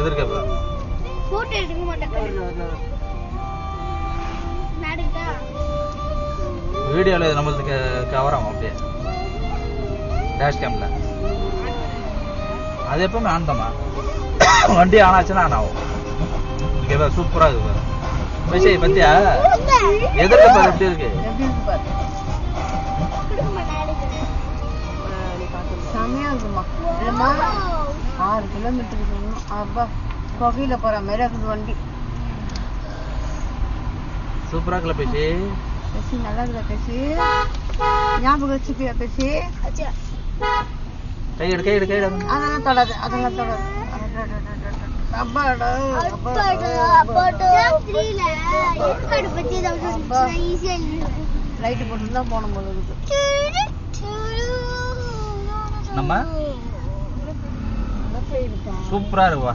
எதிர்க்க போட்டோ எடுக்க மாட்டேன். வீடியோல நம்மளுக்கு கவர் ஆகும் அப்படியே டேஷ் கேம்ல. அது எப்பவுமே ஆன் தாமா. வண்டி ஆன் ஆச்சுன்னா ஆன் ஆகும். இங்க சூப்பரா இருக்கு பாரு. விஷயம் பத்தியா எதிர்க்க பாரு எப்படி இருக்கு. செமையா இருக்குமா இல்லம்மா 6 கிலோமீட்டர் போகணும். அப்பா புகையில போற மாதிரி இருக்குது வண்டி. சூப்பரா இருக்குல்ல பேசி. பேசி நல்லா இருக்குல்ல பேசி. ஞாபகம் வச்சுப்பியா பேசி. கை எடு கை எடு கை எடு. அதெல்லாம் தொடாது அதெல்லாம் தொடாது. அப்பாடா லைட்டு போட்டு தான் போன போல இருக்கு. நம்ம சூப்பரா இருக்குவா.